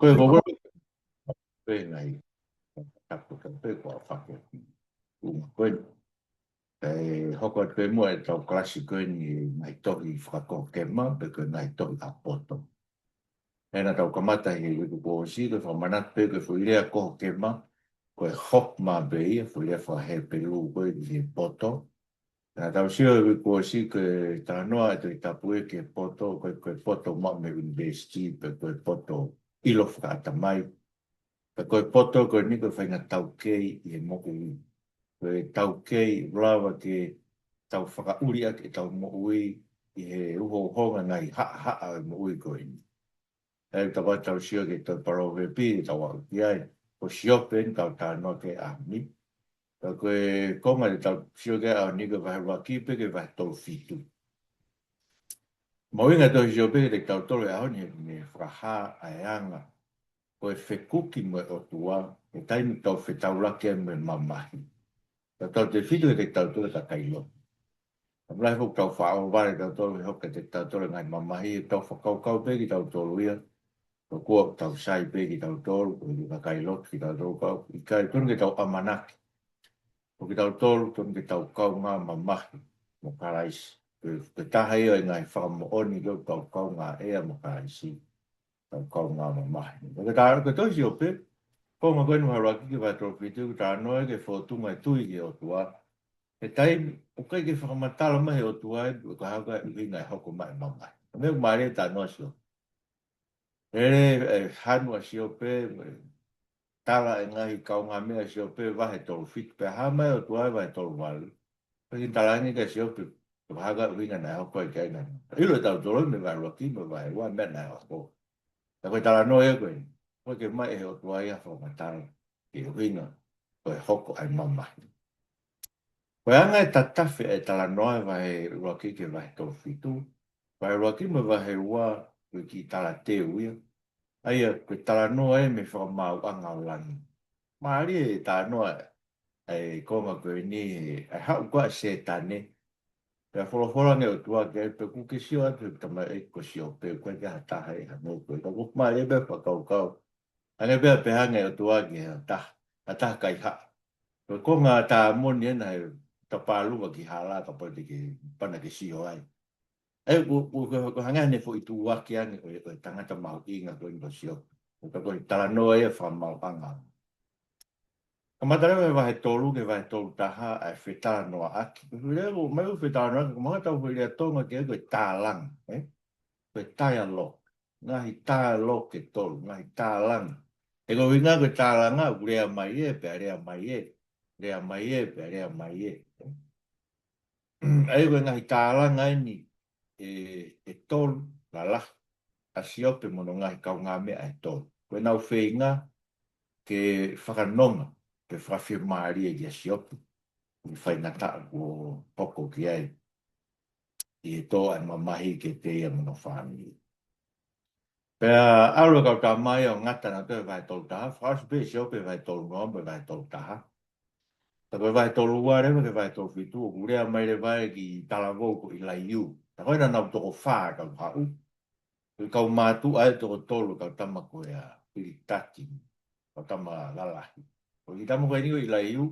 Koe ko koe ngai tapu ka koe ko whake. Koe hoko koe mua e tau klasi koe ni ngai tohi whako kema pe koe ngai tohi a poto. Ena tau kamata he wiku ko si koe whamanat pe koe fuirea koho kema koe hok ma bei fuirea whahe pelu koe ni poto. Ena tau sio wiku ko si koe tanoa e tui tapu e ke poto koe poto ma me university pe koe poto ilo whakatamai. Koe poto koe ni koe whainga tau kei i e moku i. Koe tau kei rawa ke tau whakauri ake tau moku i he uho honga ngai haa e moku i koe ni. E tau tau sio ke tau parowe pi tau au ki ai. Ko siopen tau tānoa ke ahmi. Koe konga te tau sio ke au ni koe vahe waki pe ke vahe tau fitu. Moinga tau sio pe ke te tau tole au ni whakaha ai anga. Koe whekuki mo o tua, e taimi tau whetau lake me mamahi. Tau te whitu e te tau tole ka kailo. Mlai fuk tau whao wale tau tole hoka te tau tole ngai mamahi, e tau whakaukau pe ki tau tolu ia. Ko kua tau sai pe ki tau tolu, ko ki ka kailo ki tau tolu kau. I kai tunu ki tau amanaki. Ko ki tau tolu, tunu ki tau kau ngā mamahi mo karaisi. Ke taha ia i ngai whakamo oni ki tau kau ngā ea mo karaisi. Tau kau ngā mamahi. Ke tāra ke toisi o pe, ko ma koe nuha raki ki vai tō whitu, tā noe ke whotunga e tui ki o tua. E tai, o kai ke whakamatala mahi o tua e, ko hauka e uhinga e hoko mai mamai. Me o maare tā noa sio. Ere e hanua sio pe, tala e ngahi kau ngā mea sio pe, vahe tolu whitu pe, ha mai o tua e vahe tolu wali. Peki talangi ka sio pe, ko hauka e uhinga na hoko e kai ngā. Ilo e tau tolo me vai raki, me vai ua mea na hoko. Ta koe tala noa e koe. Koe ke mai e o tua ia whakamatala. Ke uhinga, koe hoko ai mamahi. Koe anga e tatawhi e tala noa e wahe ruaki ke wahe tau whitu. Wahe ruaki me wahe ua koe ki tala te uia. Aia, koe tala noa e me whakamau anga o langi. Maari e tala noa e konga koe ni e hau kua se tane. Pea wholoforange o tua ke pe kuke sio atu e tama e ko sio pe koe ke hataha e hano koe. Ka kuku mai e bepa kau kau. Ane bea pe hanga o tua ke hataha kai ha. Koe konga ta moni e na he tapalua ki hala ka pati ki pana ki sio ai. E ko hanga ne fo itu waki ange ko tangata mau inga ko ingo sio. Ko tala noa e wha mau anga. Kamatara me wahe tolu ke wahe tolu taha ai whetara noa aki. Leo mai u whetara noa aki, mga tau wherea tonga ke koe tālang. Koe taia lo. Ngahi tāia lo ke tolu, ngahi tālang. E ko winga koe tālanga, rea mai e, pe rea mai e. Rea mai e, pe rea mai e. Ai koe ngahi tālanga ni e tolu, la la. A siope mono ngahi kau ngā mea e tolu. Koe nau whenga ke whakanonga. Ke whawhimaari e kia siopu. Ni whaingata ko poko ki ai. I e tō ai mamahi ke te ia mono whāmi. Pea aru kau tā mai o ngata na koe vai tolu taha. Whaasu pe siope vai tolu noa me vai tolu taha. Ta koe vai tolu ua rewa ke vai tolu whitu. O kurea mai re vai ki talavou ko i lai iu. Ta koe na nau toko whā kau hau. Kau mātu ai toko tolu kau tama koe a piritaki. Kau tama lalahi. Ko i tama koe ni ko i lai iu.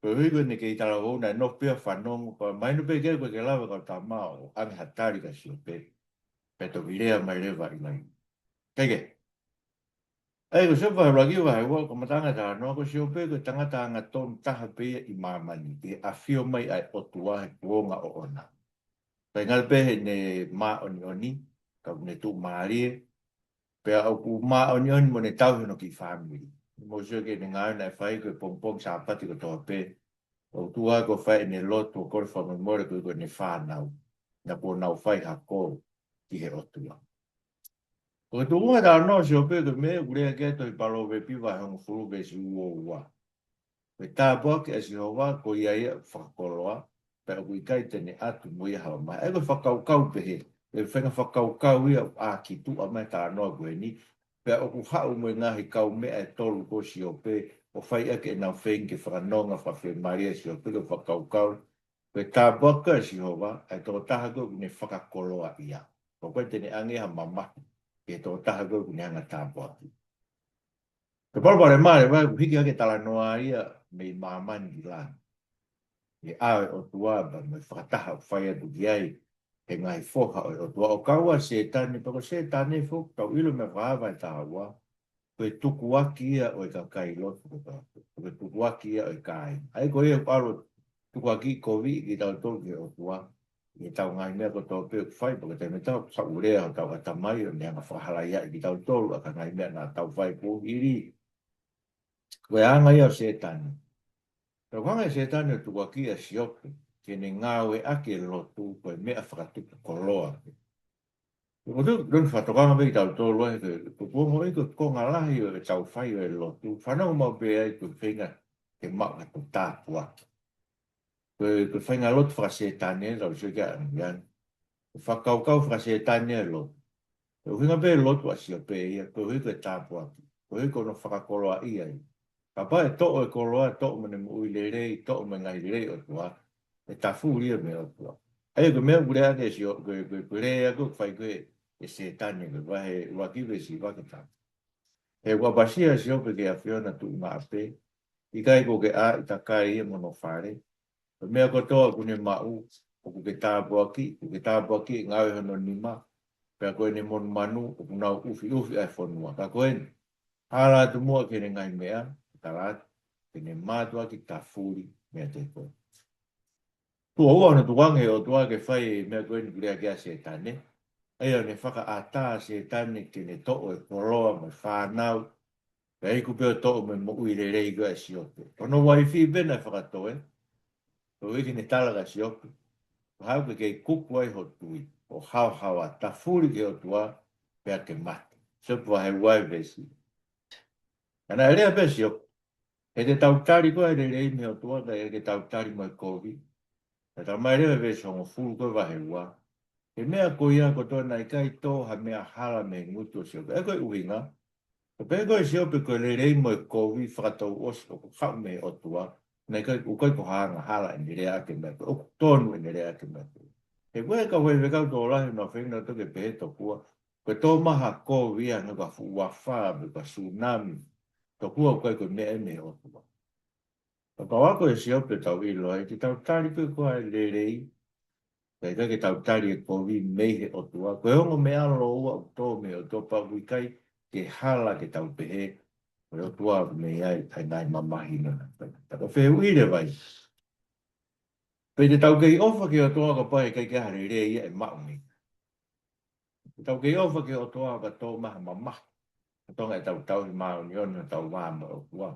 Ko hui koe ne ke i tala wau na no pia whanongo. Ko mai no pe kere koe ke lawa kau tā mao. Ange hatari ka sio pe. Pe to virea mai rewa i lai. Keke. Ei ko sepa ragi wa hewa ko matanga tā no ko sio pe ko tangata anga ton taha pe i mamani. Ke a fio mai ai otua he kuonga o ona. Pai ngal pe he ne ma oni oni. Ka ne tu maarie. Pe au ku ma oni oni mo ne tau hino ki family. Mo sio ke ne ngai na fai ko pompong sa pati ko to pe. O tua ko fai ne loto ko fa memore ko ne fa nau. Na po nau fai ha ko ki he otua. Ko tu unga da no sio pe ko me ure ke to i palo ve piva hong fulu ve si uo ua. Pe tā bua ke asi hoa ko ia ia whakakoloa. Pe o kui kai tene atu mo ia hawa mai. Ego whakaukau pe he. E whenga whakaukau ia a ki tu a mai tā noa koe ni. Pe o ku hau mo ngahi kau mea e tolu ko sio pe. O whai ake e nau wheng ke whakanonga whawhi maria sio pe ko whakaukau. Pe tā bua ke asi hoa. E tō taha koe kune whakakoloa ia. Ko koe tene ange ha mamahi. Ke tō taha koe kune anga tā bua ki. Te pala mai, vai hiki ake tala noa ia me mamani ki la. E ae o tua ba me whakataha o whaia tu ki ai e ngai foha o tua o kaua se tani, pako se tani fo, tau ilo me whaava e taha ua. Koe tuku aki ia o i ka kai lotu ko ta. Koe tuku aki ia o i kai. Ai ko ia paro tuku aki kovi ki tau toki o tua. I tau ngai mea ko tau peo whai, pako te me tau sa urea o tau atamai o nea whahala ia i ki tau tolu a ka ngai mea na tau whai po iri. Koe anga ia o se tani. Pero kanga e se tani o tuku aki a siope, ke ne ngāwe ake lotu koe mea whakatuku koloa. Ko tu don whatokanga me tau tolu ai ko pongo i ko konga lahi o e tau whai o e lotu. Whanau mau pe ai ko whenga ke mau ka tu tāpua. Ko whenga lotu whakase tani e lau sio kia angian. Ko whakaukau whakase tani e lotu. Ko whenga pe lotu a sio pe ia, ko hiko e tāpua. Ko hiko no whakakoloa ia i. Ka pa e to'o e koloa, to'o mene mo ui le rei, to'o me ngai rei o tua. E tafu lia me o tua. Ai ko mea kure ake sio, ko rea ko whai koe e se tani ko wahe wakiwe si wakata. He wapasia si ope ke a whiona tu ma ape, i kai ko ke a i ta kai ia mono whare, ko mea ko toa kune mau, o ku ke tāpua ki, ngawe hono nima, pia koe ne mon manu, o ku nau ufi ai whonua. Ka koe, hala tu mua ke ne ngai mea, tarat, ke ne mātua ki ta furi, mea te koe. Tu o ua no tu wange o tu ake whai mea koe ni kurea kia se tane, Ea ne whaka ata se tani ki ne to'o e koroa me whanau. Ka iku peo to'o me mo uire rei goa si ope. Ono wai whi bena e whakatoe. Ko iki ne talaga si ope. Ko hau ke kei kuku ai ho tui. O hau hawa ta furi ke o tua pea ke mate. Sopu wa he wai vesi. Ana e rea pea si ope. E te tautari koe re rei me o tua ka e ke tautari mo e kovi. E ta mai rea vesi hongo furu koe wa he wai. He mea ko ia ko tōna i kai tō ha mea hala me ngutu o sio. E koe uhinga. Ko pe koe sio pe koe le rei mo e kovi whakatau osi o ko hau me o tua. Nei kai u kai ko hanga hala i nire ake mea. O tōnu i nire ake mea. He koe ka koe wekau tō rahi no whenga toke pe he tō kua. Koe tō maha kovi a nuka fuwa wha me ka tsunami. Tō kua koe koe mea e me o tua. Ka wako e sio pe tau ilo ai. Ki tau tari koe koe le rei. Kei kai ke tau tari e kovi mehe o tua. Koe hongo me alo ua o tō me o tō pa wikai ke hala ke tau pehe. Koe o tua me ai tai nai mamahi nana. Taka whee uire vai. Pei te tau kei ofa ke o toa ka pai kai ke hare rea ia e maungi. Te tau kei ofa ke o toa ka tō maha mamahi. Ka tonga e tau tau hi maungi ona tau wāma o tua.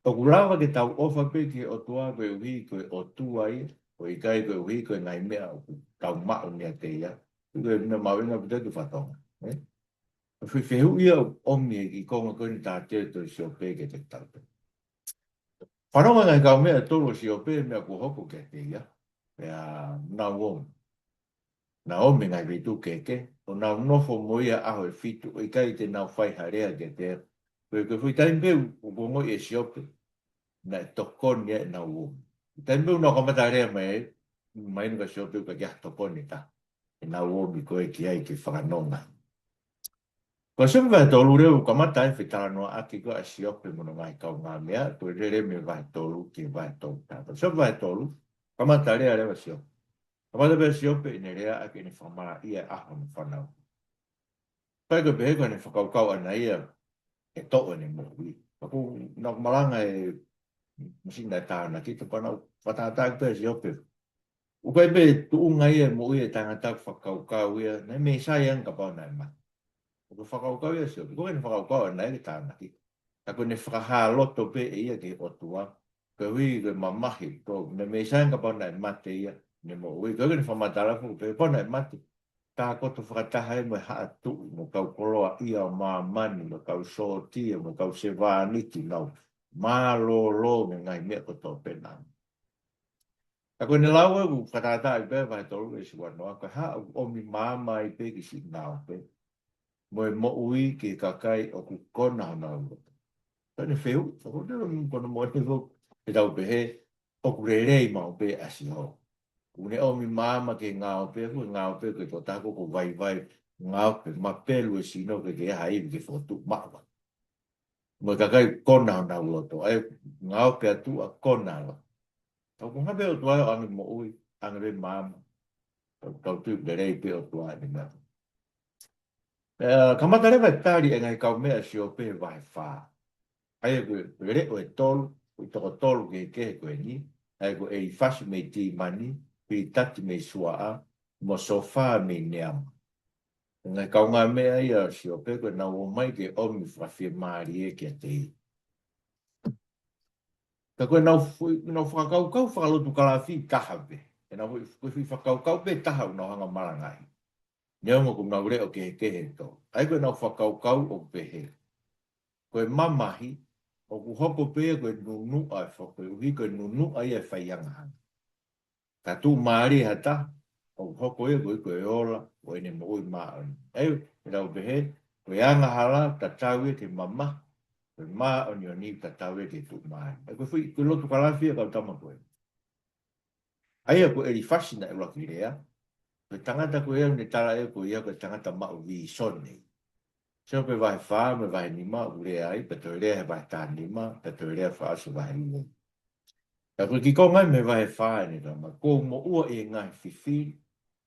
O kurawa ke tau ofa pe ke o toa koe uhi koe o tua ia. O i kai koe uhi koe ngai mea o tau mao ni a te ia. Koe na mawinga pute tu whatonga. Whi whehu ia o mi i konga koe ni tā te to si o pe ke te tau. Whanonga ngai kau mea tolo si o pe mea ko hoko ke te ia. Pea na wong. Na omi ngai vitu keke. O na nofo mo ia aho e fitu. O i kai te nau whai harea ke te. Koe koe whi taim peu o kongo e si o pe. Na e tokoni e na wong. Taim peu na kamata rea mai. Mai nuka si o pe ka kia tokoni ta. E na wong i koe ki ai ki whakanonga. Ko se me vai tolu reu ka mata e fitara no aki ko asi ope mono ngai kau ngā mea, ko re me vai tolu ki vai tolu tāta. Se me vai tolu, ka mata rea rea si ope. Ka mata rea si ope ine rea aki ni whamara ia aho ni whanau. Pai ko pehe ko ni whakaukau ana ia e to'o ni mohui. Paku na malanga e masina e tāna ki te panau whatātāk pe si ope. Ukai pe tu unga ia mohui e tāngatak whakaukau ia, nei me sai ang ka pau nai mata. Ko whakaukau ia sio, ko ni whakaukau nei ki tāna ki. Ta ko ni whakaha loto pe e ia ki otua, ko hui ko mamahi, ko ne me sanga pa nai mate ia, ne mo hui, ko ni whamatara fu pe pa nai mate. Ta ko tu whakataha e mo haa tu, mo kau koloa ia o mā mani, mo kau sotia, mo kau se vāniti nau, mā lo lo me ngai mea ko tō pena. Ta ko ni laua ku whakatata i pe vai tolu e si wanoa, ko haa o mi māma i pe ki si nao pe. Mo e mo ui ki kakai o ku kona hana ua. Tane wheu, whako tera kono mo te whau, e tau pehe, o ku rerei ma o pe asi ho. Une o mi māma ke ngā o pe, ku ngā o pe ke tō tako ko vai vai, ngā o pe, ma pelu e sino ke ke hai ke whotu mawa. mo ka kai kona na loto ai ngau pe tu a kona lo to ko habe o tu ang mo ui ang re mam to tu de rei pe o tu ai na kamata le vai tari e ngai kau mea si o pe vai fa ai ko re o tol o to tol ke ko ni ai ko e fasi me ti mani pi tati me sua a mo sofa me neam ngai kau ngā mea ia si o pe ko na o mai ke o mi frafi mari e ke te ka koe nau whakaukau whakalotu kalafi kahawe. E nau koe whakaukau pe taha unau hanga marangai. Neongo kum nau reo ke he tō. Ai koe nau whakaukau o pehe. Koe mamahi, o ku hoko pe koe nunu ai whakoe uhi koe nunu ai e whaianga hanga. Ka tū maari hata, o ku hoko e koe ola, o ene mo ui maa. Ai, e rau pehe, koe anga hala, ta taue te mama, ma on yo ni ta tawe ke tu mai ko fui ko lo tu kala fia ka tama ko ai ko eri fascina e lo ki rea ko tangata ko e ni tala e ko ia ko tangata ma o vi sonni se pe vai fa me vai ni ma u rea ai pe to rea vai ta ni ma pe to rea fa so vai ni ka ko ki ko mai me vai fa ni ma ko mo u e ngai fifi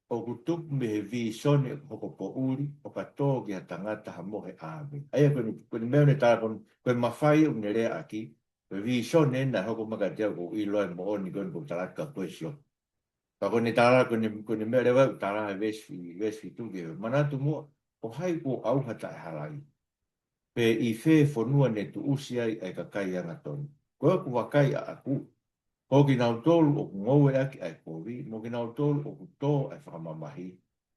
o ku tup me he vi soni o ko po uri o ka tō ki a tangata ha mohe āwe. Aia ko ni meo ne tāra koe mawhai o ne rea aki, koe vi soni e na hoko maka teo ko i loe mo o ni koe ko taraka koe sio. Ka ko ni tāra ko ni meo rewa ko tāra he vesfi tu ki manatu mua, o hai ko au hata e harai. Pe i whē whanua ne tu usi ai e ka kai anga tonu. Koe ku wakai a aku, ko ki nau tolu o ku ngoue aki ai kovi, mo ki nau tolu o ku tō ai whakamamahi,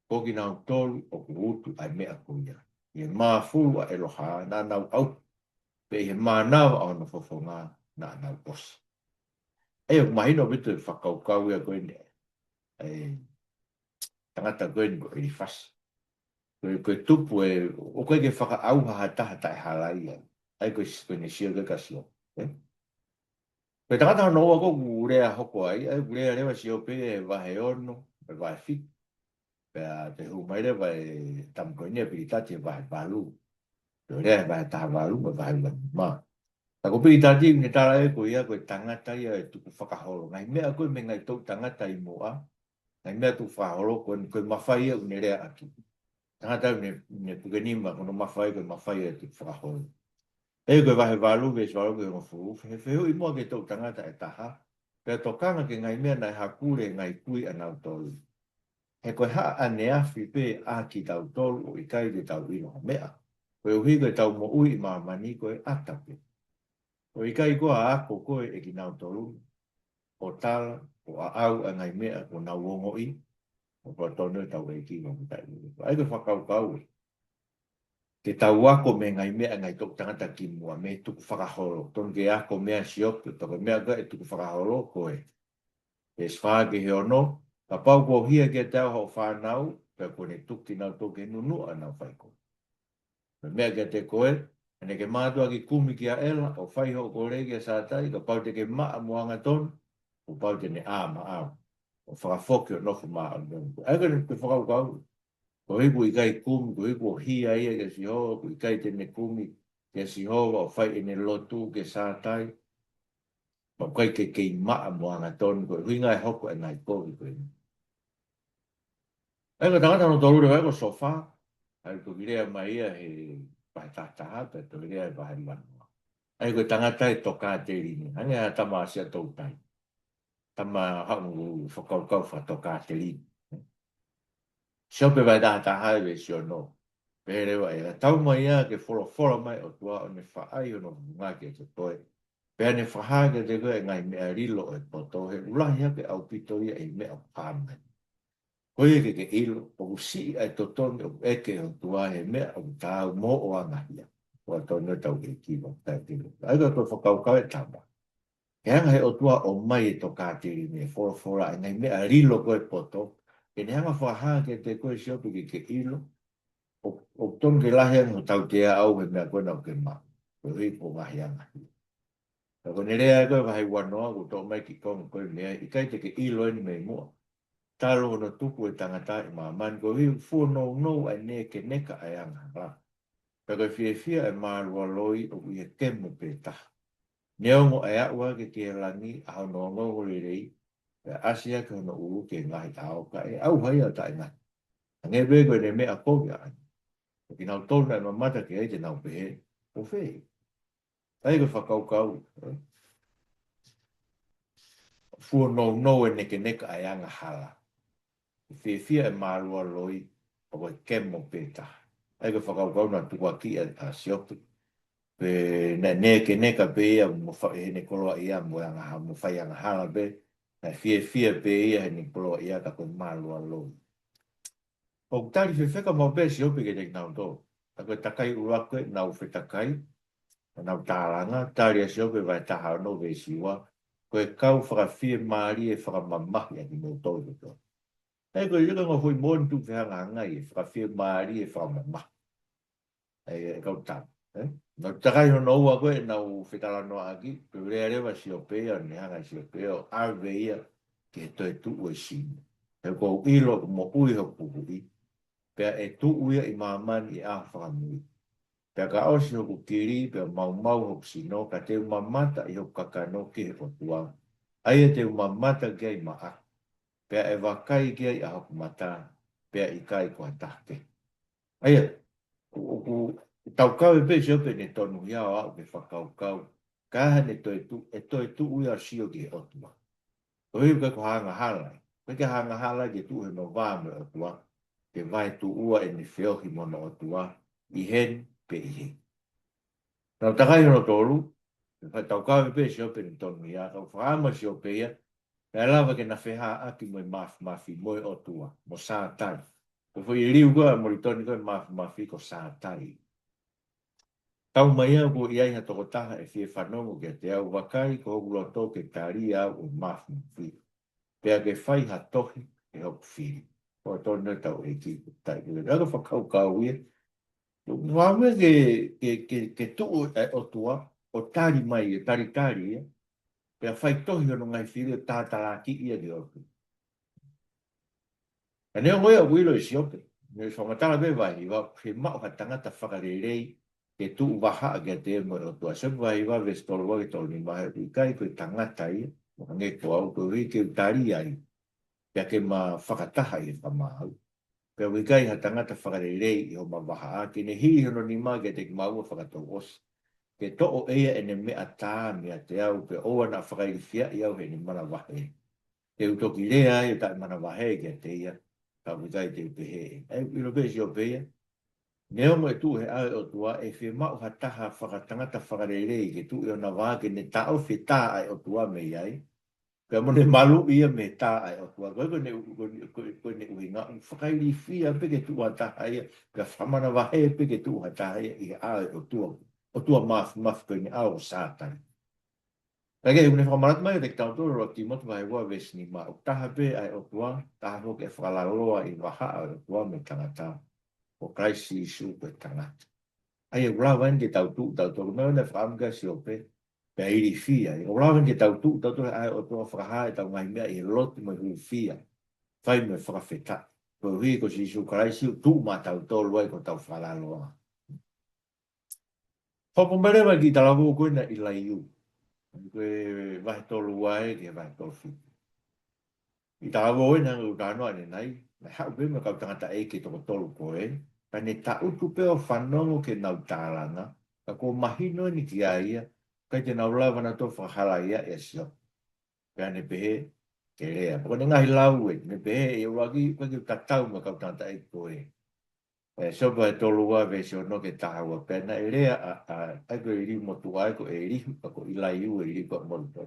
ko ki nau tolu o ku utu ai mea kuia. Ie mā fulu a eloha na nau au, pe ie mā nau au na fofonga na nau pos. E o mahino bitu e whakaukau ia koe ne, e tangata koe ni ko e fas. Koe tupu e, o koe ke whaka auha hataha tai halai ai koe ne sio ke kasio. Pe tangata no wa ko urea hoko ai, ai urea rewa si ope e wahe ono, e wahe fit. Pe a te hu mai rewa e tamko ni e piritati e wahe balu. Pe urea e wahe taha balu, e wahe ma. Ta ko piritati ni tara e ko ia ko tangata ia e tuku whakaholo. Ngai mea koe me ngai tau tangata i moa. Ngai mea tu whaholo koe mawhai e une rea aki. Tangata ne pukenima kono mawhai e tuku whakaholo. E koe wahe walu, wes walu koe ngofu. He whehu i mua ke tau tangata e taha. Pea tokanga ke ngai mea nai hakure ngai kui anau tolu. He koe haa ane afi pe a ki tau tolu o i kai te tau ino mea. Koe uhi koe tau mo ui ma mani koe atape. O i kai koa ako koe e ki nau tolu. O tala, o a au a ngai mea ko nau wongo i. O koe tonu e tau reiki no mutai. Ai koe whakau kau e. Te tau ako me ngai mea ngai tok tangata ki mua me tuku whakaholo. Ton ke ako mea siok, toko mea ka e tuku whakaholo koe. E sfaa ke he ono, ka pau ko hia ke tau ho whanau, ka kone tuki nau toke nunu anau whaiko. Me mea ke te koe, ane ke mātua ki kumi ki a ela, o whaiho ko rege sa tai, ka pau te ke maa muanga ton, o pau te ne āma āu. O whakafoki o nofu maa anu. Ega ne te whakau kau. Ko hiku i kai kumi, ko hiku o hia ia ke si hoa, ko i kai te ne kumi, ke si hoa, o whai ene lotu ke sa tai, ma kai ke kei maa muanga ton, ko hui ngai hoko e ngai kovi koe. Ega tangata no tolu rewa ko sofa, ai ko virea mai ia he pai tataha, pe to virea e vahe manua. Ai ko tangata e toka te rini, hange a tama asia tau tai. Tama hangu whakaukau wha toka te rini. Siope vai tataha e we sio no. Pere wa e tau mai ia ke folo mai o tua o ne whaai o no ngā ke te toe. Pea ne whaha ke te koe ngai mea rilo e poto he ulahi hake au pito ia e mea pāmai. Koe ke ilo, o usi ai totone o eke o tua he mea o tāu mō o angahia. O tonu tau ke kiwa tai tino. Ai koe koe whakaukau e tama. Ke hanga he o tua o mai e to kātiri me fora e ngai mea rilo koe poto. Ke ne hanga whaha ke te koe siopi ke ilo. O tonu ke lahi anga o tau tea au he mea koe nau ke ma. Koe hui po ngahi angahia. Ko ne rea koe wahai wanoa ko tō mai ki konga koe mea. I kai te ke ilo eni me mua. Talo no tupu e tangata i mamani, ko hiu fuo no ai ne ke neka ai anga. Pero fia e marua loi o ia kemo peta. Neongo e aua ke te langi a no ngo rei. E asia ke no u ke ngai tau ka e au hai a tai ngai. Nge vego ne me a koga. Ki nau tona e mamata ke e te nau pehe. O fe. Tai ko whakau kau. Fua no e neke neka ai anga hala. Fia e marua loi o e kemo peta. Tai ko whakau kau na tua ki a siopi. Pe ne ke neka pe ia mo fa e ne kolo ia mo anga ha mo fai anga hala pe. Na fia pe ia he ni kolo ia ka ko marua loi. O tari whewheka mo pe siopi ke te nau tō. Ako takai ua koe nau whetakai. Nau tāranga, tari a siope vai taha no ve siwa. Koe kau whakawhia maari e whakamamahi a ki mo tōru tō. Hei koe ika ngā hui mōni tu whihanga ngai e whakawhia maari e whakamamahi. E kau tāna. Nau takai no ua koe nau whetala no aki. Koe rea rewa siope a ni hanga siope o arve ia ke toi tu ue sini. Hei kou ilo mo ui ho puhui. Pea e tu uia i mamani i a whakamui. Pea ka osi hoku kiri, pea mau hoku sino, ka te umamata i hoku kakano ki he kotua. Aia te umamata kia i maa. Pea e wakai kia i a hoku mata, pea i kai kua tahke. Aia, taukau e pe siope ne tonu hiao au ke whakaukau. Kaha ne toi tu ui sio ki he otua. O hiu kai ko hanga halai. Kai ke hanga halai ke tu he no vāme otua. Ke vai tu ua e ni whiohi mono otua. I hen pe i hen. Nau takai no tolu, tau kawe pe si ope ni tonu ia, tau whaama si ope ia, e lawa ke na wheha aki moe mafi moe o tua, mo sātai. Ko fo i riu koa mo i toni koe mafi ko sātai. Tau mai au ko iai ha toko taha e fie whanongo ke te au wakai ko hoku loto ke tari au o mafi. Pea ke whai ha tohi e hoku whiri. Ko tonu tau e ki tai. Aga whakau kau ia, Wawe ke tuu o tua, o tari mai, tari ia, pea whai tohi ono ngai whiri o tātala ki ia di oku. E neo ngoe a wilo i si ope, neo i whamatala be vai, wa he mao ha tangata whakarerei, ke tuu waha a kia te mo o tua. Sepu vai wa ve stolo wake tolo ni mahe, i kai koe tangata ia, mo nge ko au, koe hui ke utari ai, pea ke ma whakataha i whamahau. Pea wikai ha tangata whakarerei i ho mawaha a, ke ne hi hono ni maa ke te maua whakatau osi. Ke to'o ea e ne mea tā mea te au, pe oa na whakai whia i au he ni mana wahe. Te utoki rea e ta mana wahe ke te ia, ka wikai te upehe. E ilo pe si o pea. Neo mo e tu he ai o tua, e whi mau ha taha whakatangata whakarerei, ke tu i o na wā ke ne tau whi tā ai o tua me iai. Pea mo ne malu ia me tā ai o tua. Koe koe ne uhinga, whakai li whia pe ke tu a taha ia, pea whamana wahe pe ke tu a taha ia i ai o tua. O tua maf koe ni au sātani. Kage une whamarat mai te tau tō ro ki motu vai wā wes ni ma o taha pe ai o tua, taha ho ke whakalaloa i waha o tua me tangata. O kaisi i su pe tangata. Ai e urawan ke tau tō, me ona whaamga si o pe, pe iri fia. O urawan ke tau tō ai o tua whakaha e tau ngai mea i loti mai hui fia. Whai me whakawheta. Ko hui ko si su kaisi o tū ma tau tō luai ko tau whakalaloa. Whakumbere ki talawu koe na i lai iu. Koe vahe tolu wae ke vahe tolu whitu. I talawu e nanga utanoa ne nai, na hau pe me kau tangata e ke toko tolu koe, pa ne ta utu pe o whanongo ke nau tālanga, ka ko mahino ni ki aia, kai te nau lawa na tō whahala ia e sio. Pea ne pehe, ke rea. Pako ne ngahi lau e, ne pehe e waki, koe ki tatau me kau tangata e koe. Sopa e tolu wa ve se ono ke tahawa pena e rea a koe iri motu ai ko e iri ko i lai u e iri ko motu.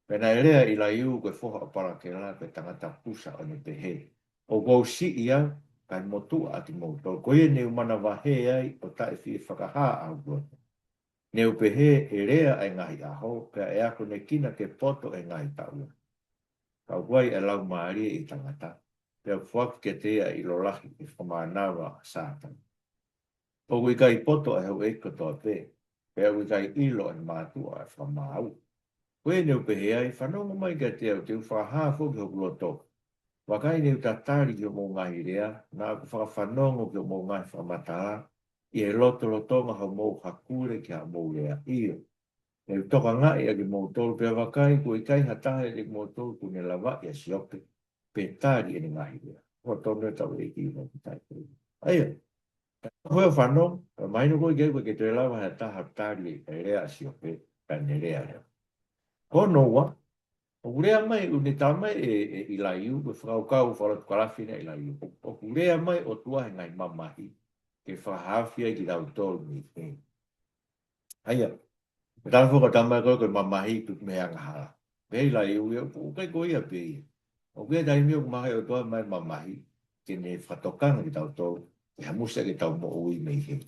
Pena e rea i lai u koe foha o para ke la koe tangata pusa o ne pehe. O gau si ia kai motu a ti motu. Ko e ne umana wahe ai o ta e fi whakaha au koe. Ne u pehe e rea e ngahi aho pea e ako ne kina ke poto e ngahi tau. Kau wai e lau maari i tangata. Pea fuak ke tea i lo lahi i whamanawa sātana. O wikai poto e hau eiko toa pe, pea wikai ilo e mātua e whamau. Koe neu pehe ai, whanonga mai ke tea o te uwhaha fo ki hoku loto. Wakai neu tatari ki o mō ngahi rea, nā ku whakawhanongo ki o mō ngahi whamatara, I e lotonga ha mou hakure ki ha mou lea ia. E toka ngai e ki mou tolu pe wakai, ko i kai hatahe e ki mou tolu ku ne lava i a siope, pe tari e ni ngahi lea. Ko tonu e tau e ki i mo ki tai kuru. Aia, hoi o whanong, mai no koi kei ke te lava he taha tari e rea a siope, ka ne rea lea. Ko noa, o kurea mai, u ne tā mai e i la iu, ke whakaukau whala tukalawhine i la iu. O kurea mai o tua he ngai mamahi, ke whahawhia ki tau tolu ni ke. Aia, me tāna whuka tamai koe koe mamahi tu me anga hala. Pei la iu, o kai koe ia pei. O kurea tai mio kumakai o tua mai mamahi, ke ne whatokanga ki tau tolu, ke hamusa ki tau mo ui mei he.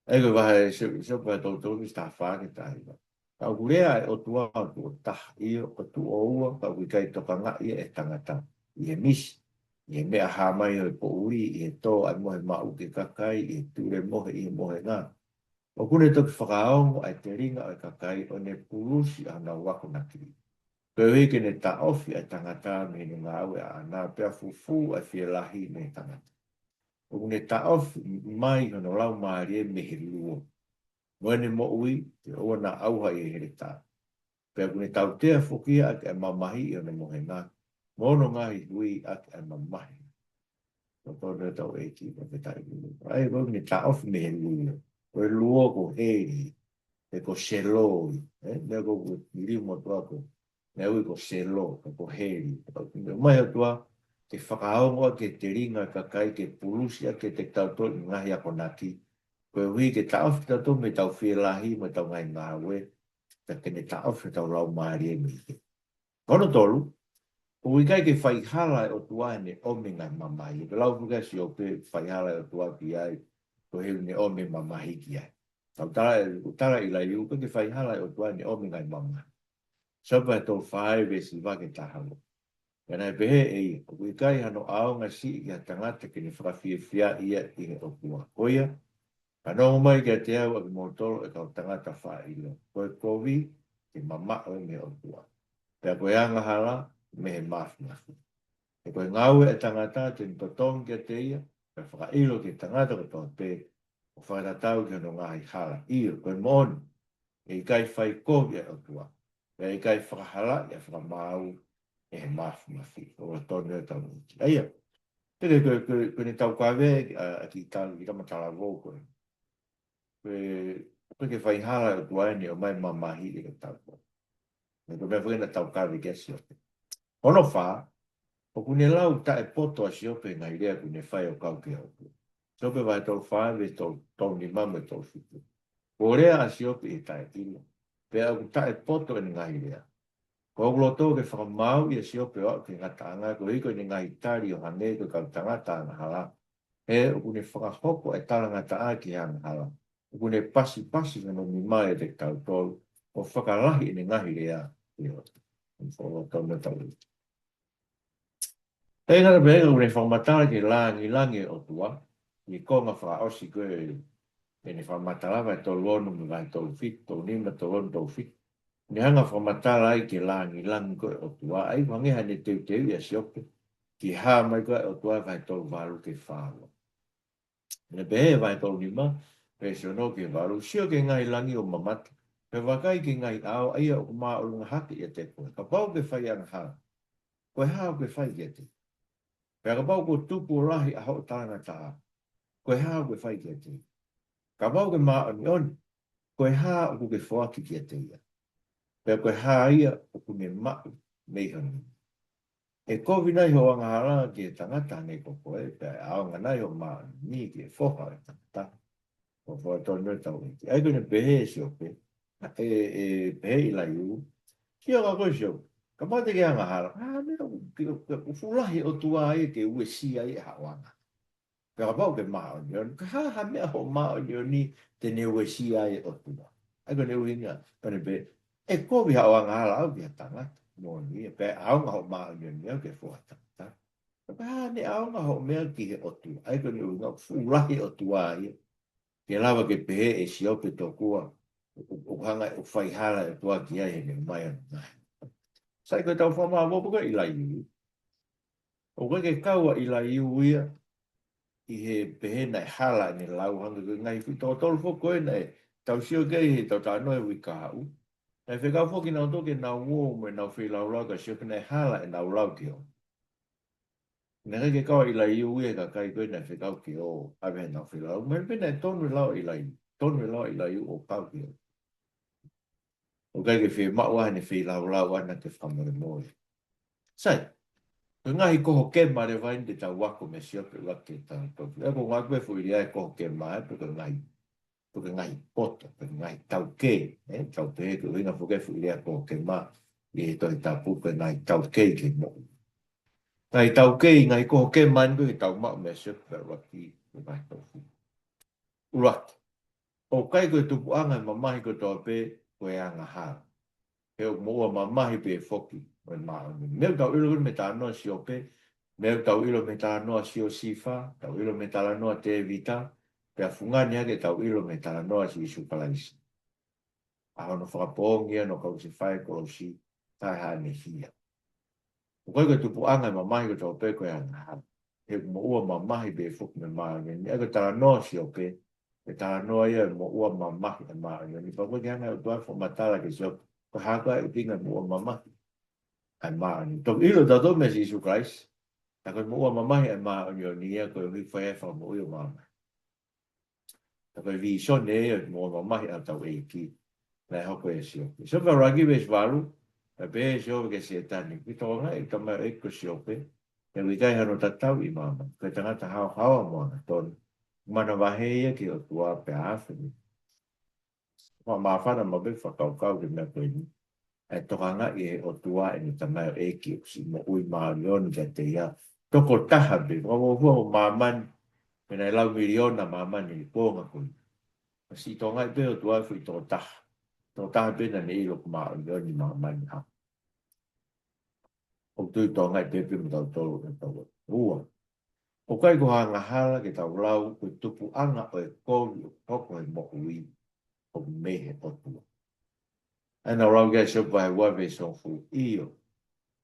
Ego vai se vai todo o está faga tá aí. A gurea o tua o tá e o tu o pa we kai to kanga e tangata. E mis e me ha mai o po uri e to a mo ma u ke kakai e tu le mo e mo na. O kune to whakaong ai te ringa ai kakai o ne purusi ana wako na ki. Ko e ke ne ta ofi ai tangata me ni ngā ue a nā pia fufu ai fie lahi me tangata. O kune ta ofi mai hono lau maari e me he luo. Moene mo ui, te oa na auha i here tā. Pea kune tau tea whukia ake e mamahi i ona mohe ngā. Mono ngahi hui ake e mamahi. Ko tōna tau e ki pa petai ui. Ai, ko kune tā ofi me he lui. Ko e luo ko hei, e ko seloi. Mea ko ku miri mo tua ko. Mea ui ko selo, ko hei. Mai o tua, te whakaongoa ke te ringa kakai ke pulusi ake te tau tō i ngahi ako naki. Ko hui ke tau whita tō me tau whielahi me tau ngai ngā we, ta kene tau whita tau lau maari e mi. Kono tolu, o hui kai ke whaihala o tua ne ome ngai mamahi. Pe lau whika si o pe whaihala o tua ki ai, ko heu ne ome mamahi ki ai. Tara i la iu, ke whaihala o tua ne ome ngai mamahi. Sapa e tō whae ve si wake tahalo. Pena e pehe e i, o hui kai hano aonga si i a tangata kene whakawhia fia ia i he o tua. Koia, ano mai ke te au ki motoro e kau tangata whailo. Koe kovi, ke mama o me o tua. Pea koe anga hala, me he mafi mafi. E koe ngau e tangata, te mpotong ke te ia, pe whakailo ke tangata ko tō pe, o whakatatau ke no ngahi hala. Iyo, koe moni, e i kai whai kovi e o tua. Pea i kai whakahala, e whakamau, e he mafi mafi. O la tonu e tau. Eia, te koe ni tau kawe, a ki tau, i ramatala vō koe. Pe ke fai hala o tua ni o mai mamahi i ka tau. Me ko mea whena tau kawe ke siope. Ono wha, o kune lau ta e poto a siope ngai rea kune whai o kau ke hoku. Siope vai tau wha ve tau ni mama e tau whitu. Ko rea a siope e tae ilo. Pe au ta e poto e ngai rea. Ko ulo tō ke whakamau i a siope o ke ngatanga, ko hiko ni ngai tari o hane ko kau tangata ana hala. E o kune whakahoko e talangata a ki ana hala. Kune pasi no mi mai te tau tolu, o whakalahi ni ngahi rea, i o tau na tau. Hei ngara pēga kune whakamatara ki langi o tua, i konga whakaosi koe, e ni whakamatara vai tolu onu mi vai tolu fit, tolu nima tolu onu tolu fit. Ni hanga whakamatara ai ki langi koe o tua, ai wangeha ni teu ia siope, ki haa mai koe o tua vai tolu waru ke whāua. Ne pehe vai tolu nima, pe se no ke varu sio ke ngai langi o mamata pe wakai ke ngai ao ai o ma o lunga haki e te koe ka pau ke whai ana ha koe hao ke whai ke te pe ka pau ko tupu rahi a ho tanga ta koe hao ke whai ke te ka pau ke ma o ni on koe hao ku ke whaki ke te ia pe koe hao ia o ku me ma mei honi e kovi nai ho anga hara ke tangata ne ko koe pe ao nga nai ho ma ni ke whoha e tangata o fo to no tau ai ko ne pehe si o pe pehe i la iu ki o ko sio ka pa te ke anga hara me o fulahi o tua ai ke ue si ai ha wanga ka pa ke ma o ni ka ha me ho ma o ni te ne ue si ai o tua ai ko ne ue ni pa ne pe e ko vi ha wanga hara au ki tanga mo ni pe au nga ho ma o ni ke fo ta pa ne au nga ho me ki o tua ai ko ne ue nga fulahi o tua ai ke lava ke pehe e si ope tō kua, o hanga o whai hara e tua ki ai he mai ana. Sai koe tau whamaa mopuka i lai iu. O koe ke kaua i lai iu ia, i he pehe nei hala ni lau hanga ko ngai fi tō tolu fo koe nei tau sio kei he tau tā noe wi ka hau. Nei whekau foki nau toke nau ngō me nau whi lau lau ka sio ki nei hala e nau lau ki o. Nei reke kawa i lai iu e ka kai koe nei whekau ki o awe nau whi lau. Mai pene tonu lau i lai, tonu lau i lai o pau ki o. O kai ke whi maua hane whi lau lau ana te whamare moi. Sai, ko ngahi koho ke mare vain te tau wako me siope wake tau tofu. Eko ngakwe fu ili ai koho ke mare, puke ngahi poto, puke ngahi tau ke, tau te ko inga fuke fu ili ai koho ke mare, i he toi tau puke ngahi tau ke ke mo. Ngahi tau ke, ngahi koho ke mare, ko i tau mao me siope wake ngahi tofu. Urat, o kai koe tupu anga mamahi ko toa pe, koe anga haa. Heo moa mamahi pe foki, meu tau ilo me tā noa si ope, meu tau ilo me tā noa si o sifa, tau ilo me tā noa te evita, pe a fungani ake tau ilo me tā noa si isu palaisi. A hono whakapongia no kau se whae kolo si, tai haa ne hia. O kai koe tupu anga mamahi ko tau pe koe anga haa. Heo moa mamahi pe foki me maa, ni ake tā noa si ope, pe tā noa ia moa mamahi me maa, ni pa koe ki anga o tuai fo matala ke si ope, ko haka e tinga moa mamahi. Ai maani. Tō ilo tato me si Isu Christ. Ta koe mua mamahi ai maani o nia koe hui whaefa mo io mama. Ta koe vi so ne e mua mamahi a tau e ki. Nei hoko e sio. So ka ragi ves valu. Ta pe e sio ke se tani. Ki tonga e tama e ko sio pe. E wikai hano tatau i mama. Koe tangata hao hawa moana ton. Mana waheia ki o tua pe awhini. Ma mawhana mabe whakaukau ke mea koe ni. E tokanga i o tua e ni tamai o eki o si mo ui maarion ka te ia. Toko taha be, o hua o maaman, me nei lau miliona maaman ni pōnga kui. Si tonga i pe o tua fui toko taha. Toko taha be na ni ilo ku maarion ni maaman ha. O tui tonga i pe pe mo tau tolu e tau ua. O kai ko hanga hala ke tau lau ku tupu anga o e kōri o toko e mo ui o mehe o tua. Ana rau ga so vai wa ve so fu io.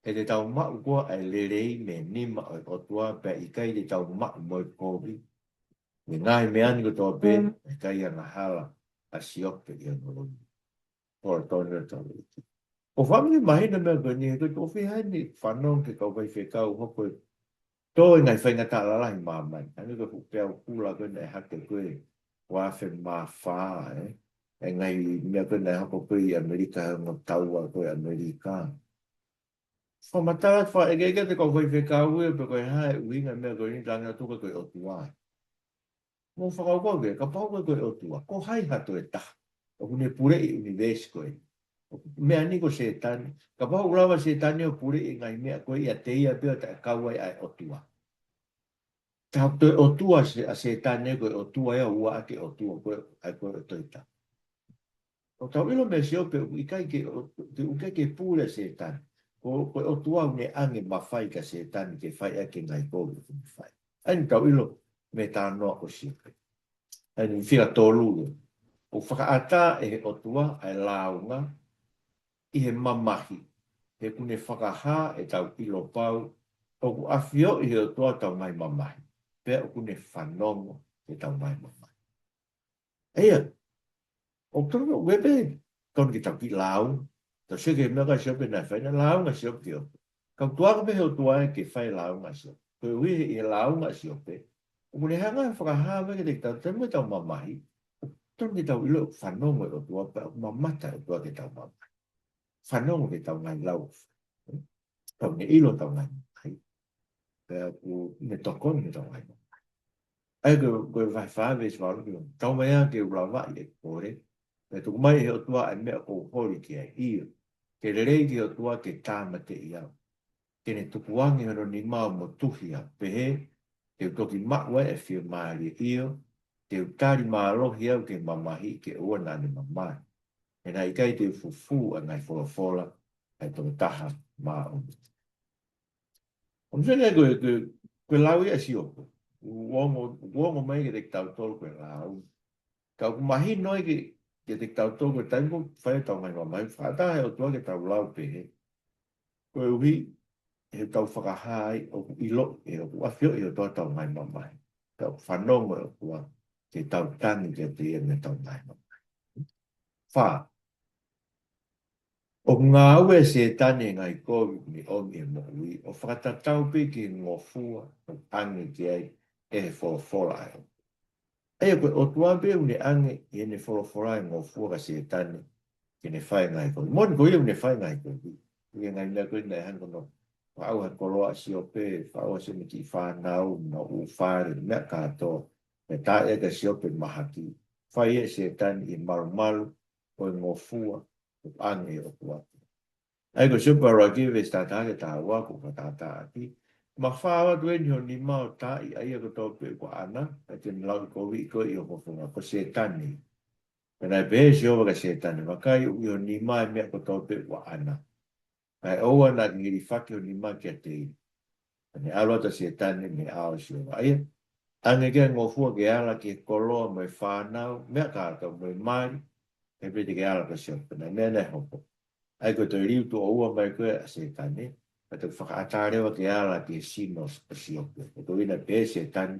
E te tau mau kua ai lerei me nima o tua pe i kai te tau mau mo kobi. Ni ngai me ani ko tō pe, e kai ana hala a siope i ana roi. Por tōna tau. O whamini mahina mea koe ni, koe tō whihai ni whanong ke kau vai whekau hoko e tō i ngai whainga tā lalahi māmai. Ani koe pēo kula koe nei hake koe wawhi mā whaa, e ngai mea koe nei hoko koe i Amerika ngā taua koe Amerika. Whamatara wha e keke te kau whai whekau e pe koe hae uinga mea koe ni tanga tuka koe o tuai. Mō whakau koe ka pau koe o tua, ko hai hato e taha. O kune pure i univesi koe. Mea ni ko setani, ka pau rawa setani o pure i ngai mea koe i a teia peo ta kawai ai o tua. Ta hapto o tua a setani koe o tua ea ua ake o tua koe ai koe o toita. O tau ilo me seo pe i kai ke te uke ke pure setani. Koe o tua une ange mawhai ka setani ke whai ake ngai koe o whai. Ani tau ilo me tā noa o sipe. Ani whira tōlulu. O whakaata e he o tua ai launga i he mamahi. He kune whakaha e tau ilo pau. O ku awhio i he o tua tau mai mamahi. Pea o kune whanongo e tau mai mamahi. Eia, o tono webe, tono ki tau ki lau. Tau seke mea ka siope nai whaina launga siope o. Kau tuaka me he o tua e ke whai launga siope. Koe ui he launga siope. O kune hanga whakaha me ke te tau temu tau mamahi. Tono ki tau ilo whanongo o tua pe o mamata o tua ke tau mamahi. Whanongo ke tau ngai lau. Tau ne ilo tau ngai mamahi. Pea ku me tokon ke tau ngai mamahi. Ai koe vai whawe si waru ki tau mea ke urawa i e kore. Pea tuku mai he o tua ai mea o hori ki ai io. Ke rerei ki o tua ke tāma te iau. Ke ne tukuangi hano ni mau mo tuhia. Pehe, te toki makwa e whio maari io. Te utari maarohi au ke mamahi ke ua nani mamai. E nai kai te fufu a ngai wholafola ai tō taha maa o. O mwene koe lau ia si opo. Uongo mai ke te tau tolu koe lau. Kau kumahi noi ke te tau tolu koe taimo whae tau mai mamai. Whaataha e o tua ke tau lau pehe. Koe uhi he tau whakahai o ilo e o awhio e o tua tau mai mamai. tau whanonga o tua, te tau tangi te te ia me tau mai. Wha, o ngā ue se tane ngai kovi ni ongi e mohui, o whakatatau pe ki ngofua, o angi ki ai e wholofola ai. Ai koe o tua pe une angi i ene wholofola ai ngofua ka se tane, ki ne whai ngai kovi. Moni koe ia une whai ngai kovi. Ia ngai mea koe nei hanko no, whaau ha koloa si o pe, whaau se me ki whanau, na u whare, mea kātoa, me tā e ka si o pe mahaki. Whai e se tane i maru maru, o ngofua, o angi o tua. Ai ko super rugby ve sta ta ke ta wa ko ta ta ki ma fa wa tu ni ni ma ta i ai ko to pe ko ana a te la ko vi ko i ko fo ko se tani na be jo ga se tani ma kai u ni ma me ko to pe ko ana ai o na ni ri fa ke ni ma ke te ni alo ta se tani ni a o sio ai ane ke ngo fu ke ala ke ko lo me fa na me ka to me mai e pe te ke ala ko se na me ne ho ai ko te riu tu oua mai koe a se tane, pa te whakaatārewa ke ala ke sinos a siope. E ko ina pe se tane,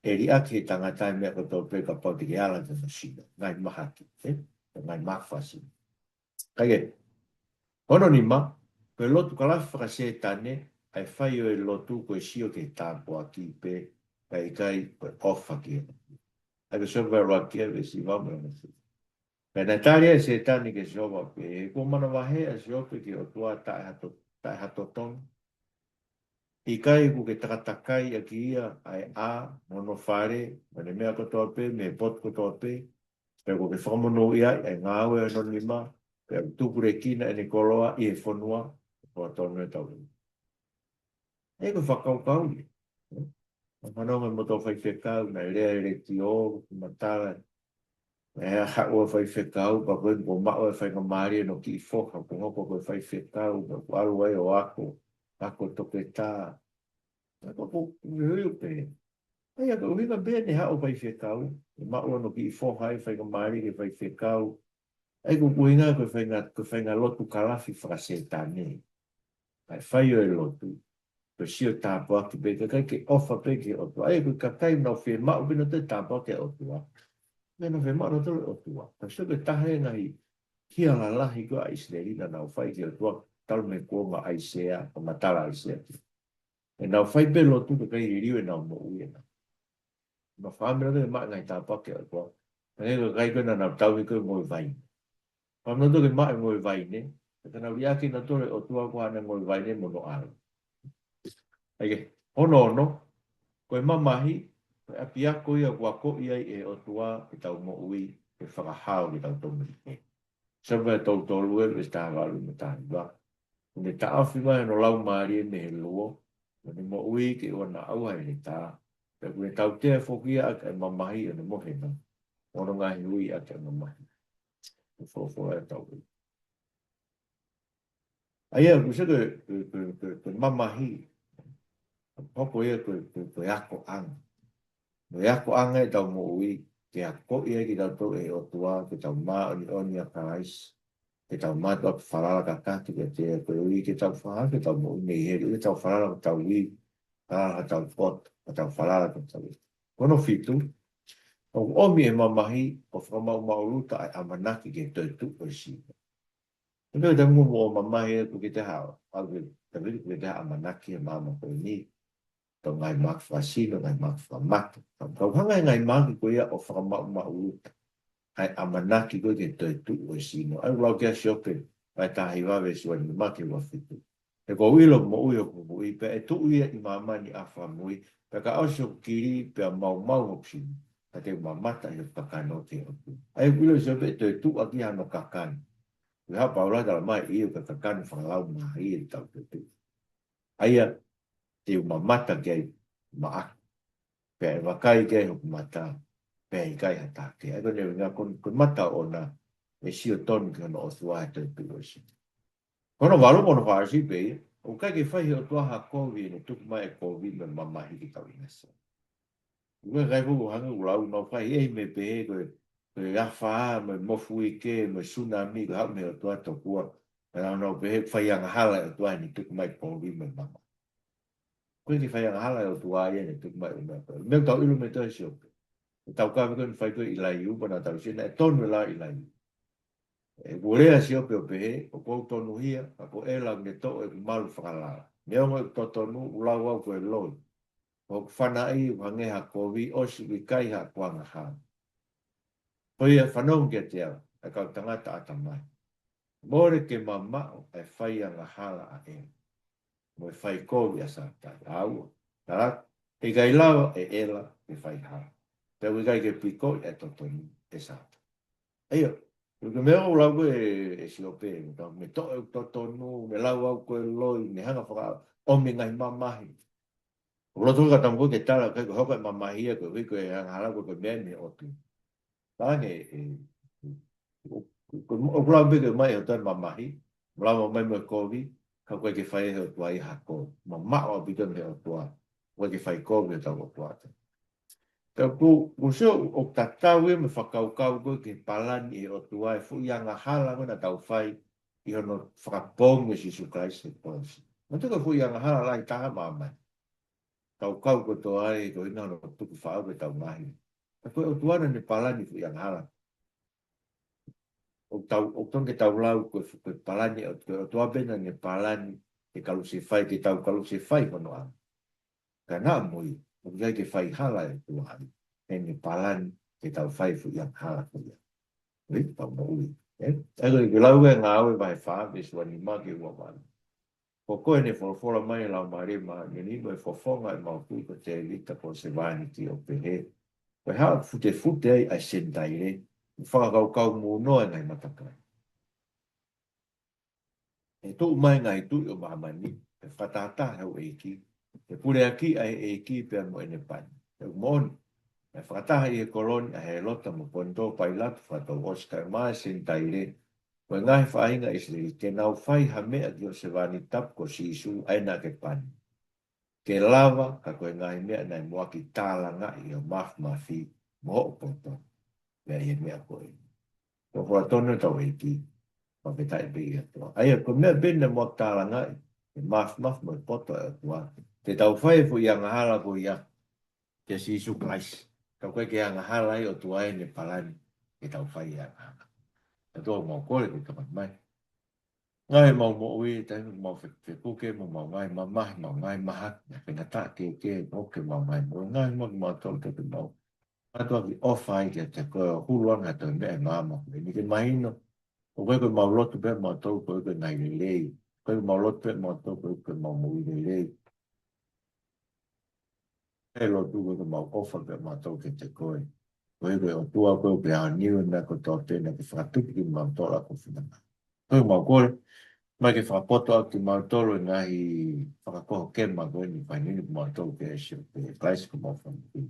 e ri ake tangatai mea ko tō pe ka pau te ke ala te sino, ngai mahaki, ngai mawhasi. Kage, hono ni ma, koe lotu kalafi whaka se tane, ai whai o e lotu koe sio ke tāpua ki pe, kai kai koe ofa ki. Ai ko sopa roa kia ve si vamana na su. Pena taria se tani ke soba pe ko mana wahe a sope ke o tua tai hato tong. I kai ku ke takatakai a ki ia ai a mono whare, mene mea kotoa pe, me pot kotoa pe, pe ko ke whamono ia ai ngāwe a non lima, pe a tupure kina e ni koloa i e whanua, ko a tonu e tau. E ko whakau kau ni. Whanonga mo tō whai whekau, na rea ere ti o, matara, e ha o fai fekau pa ko ko ma o fai ko mari no ki fo ha ko ko ko fai fekau ko alu ai o ako to peta ko ko rio pe ai ko ri be ne ha o fai fekau ma o no ki fo hai fai ko mari ke fai fekau ai ko inga ko fai nga lotu kalafi frase tani ai fai o lotu ko si o ta po ki be ke ofa pe ke o ai ko ka kai no fe ma o no te ta po ke o Mena fe maro tole o tua. Ta soke tahe ngai kia la lahi ko Israeli na nau fai ki o tua tal me kua ma aisea o matala aisea ki. E nau fai pelo tu ke kai riu e nau mo ui na. Ma whamira te maa ngai tāpake o tua. E ngai ko kai ko na nau tau i ko ngoi vai. Whamira te maa ngoi vai ne. E ka nau riaki na tole o tua ko hana ngoi vai ne mono ala. Ake, hono ono, koe mamahi, a pia ko ia wa ko ia e o tua e tau mo ui e whakahau ki tau tonga ni. Sawa e tau tolu e me sta walu me tahi wa. Ne ta awhi mai no lau maari e me he luo. Ne mo ui ki o na au hai ni ta. Pe kune tau te fokia a kai mamahi e ne mohe na. Ono ngahi ui a kai mamahi. E fofo e tau ui. Aia, kusa ke mamahi. Hoko ia ke ako anga. No ia ko anga e tau mo ui, ke a ko ia ki tau tau e o tua, ke tau maa o ni oni a karais, ke tau maa tau whalala ka kati ke te koe ui, ke tau whaha, ke tau mo ui nei heri, ke tau whalala ka tau ui, ka tau pot, ka tau whalala ka tau ui. Kono fitu, o omi e mamahi, o whamau mauruta ai amanaki ke tau tu o si. Ebe te mungu o mamahi e ku ki te hao, au ke te vidi ku ki te hao amanaki e mama koe ni, to ngai mak fasino ngai mak famak to hanga ngai mak ko ia o fa ma ma u ai amanaki ko ke to tu o sino ai lo ke shope ai ta hi va ve so ni mak e wa fitu e ko ilo mo u yo ko i pe e tu ia i mama ni afa mui pe ka o so kiri pe ma ma o psi ta te mama ta yo pa kano te o ai ilo so pe to tu aki ano kakan ha pa ora da mai i ka kakan fa lau ma i ta tu ai te mamata ke maa pe wakai ke ho mata pe kai hata ke ai ko ne nga kon mata ona e si o ton ke no sua te tu si kono valo kono fa si pe o kai ke fai o tua ha ko vi ne tu mai ko vi me mama hi ki ta ina sa ngue kai fu hanga u lau no fai e me pe ko ya fa me mo fui ke me tsunami ga me o tua to kua pero no pe fai ang hala o tua ni tu mai ko vi me mama koe ki whai hala o tua ia ne tuku mai o mea koe. Meu tau ilu me toi si ope. Tau kawe koe ni whai koe i lai upa na tau sina e tonu la i lai. E urea si ope ope he, o kou tonu hia, a ko e la me to e malu whakalala. Mea mo e to tonu ulau au koe loi. O whana i wangeha ko vi osi vi kai ha kuanga haa. Hoi e whanau kia te au, e kau tangata ata mai. Mōre ke mamao e whai anga hala a e. Mo e whai kōwi a sa tai aua. Tara, e gai lawa e ela e whai hala. Te ui gai ke piko e totoni e sa tai. Eio, ke mea o lau e si ope, me to e totonu, me lau au koe loi, me hanga whaka, o me ngai mamahi. O loto ka tamko ke tala, kai ko hoka mamahi e koe, ko e hanga hala koe mea me otu. Tāne o kula bige mai o tan mamahi, mala mai mo kovi, ka koe ke whai o tua i hako, ma mao a bidon he o tua, koe ke whai kovi o tau o tua. Ka ku seo o tatau e me whakaukau koe ke palani e o tua e fu ianga hala ngona tau whai i hono whakapong e si sukaisi e ponsi. Ma tuka fu ianga hala lai taha mamai. Tau kau ko toa e ko ina no tuku whao ke tau mahi. Ka koe o tuana ne palani fu ianga hala. O tong ke tau lau ko palani o tua bena ne palani ke kalu se fai ke tau kalu se fai kono a ka na moi o ia ke fai hala e tua ne palani ke tau fai fu yang hala ko ia ri tau mo ui e ke lau e ngā aue vai wha me sua ni ma ke ua mani ko koe ne whorofora mai lau mare ma ne ni mo e whofonga e mau kui ko te lita ko se vani ti o pehe ko hea fute ai a sentai re whakakau mo noa ngai matakai e tō mai ngai tu o mamani, e whatata hau e ki, e pure aki ai e ki pe mo ene pani. E mon, e whataha i e koloni a he lota mo ponto pai latu whato Oscar mai sen taire, ko e ngai whainga isle te nau whai ha mea ki o se vani tap ko si isu aina ke pani. Ke lava ka ko e ngai mea nai moaki tālanga i o maf mafi mo o poto, mea i e mea koe. Ko hua tono tau e ki, ma pe tai be ia toa. Aia, ko mea benda mo tāla ngai, e maf mo poto e toa. Te tau whae fu ia ngahala ko ia, te si isu kais. Ka koe ke ia ngahala i o toa e ne palani, ke tau whae ia ngahala. Te toa mau kore ke tamat mai. Ngai mau mo ui, te mau whekuke, mau ngai mamahi, mau ngai mahat, na whenata ke, oke mau ngai, ngai mau tolu te mau. Atua ki ofai ke te koe huluanga te mea ngāma, ni ke mahino, o koe koe mau lotu pe mau tau koe koe ngai lei. Koe mau lotu pe mau tau koe koe mau mui lei. E lotu koe mau ofa pe mau tau ke te koe. Koe koe o tua koe pe a niu na ko tau tēnā ke whakatuki ki mau tola ko whina. Koe mau koe, mai ke whakapoto au ki mau tolo ngahi whakakoho ke mau koe ni whainini ki mau tau ke e sio pe klaisi ko mau whamu.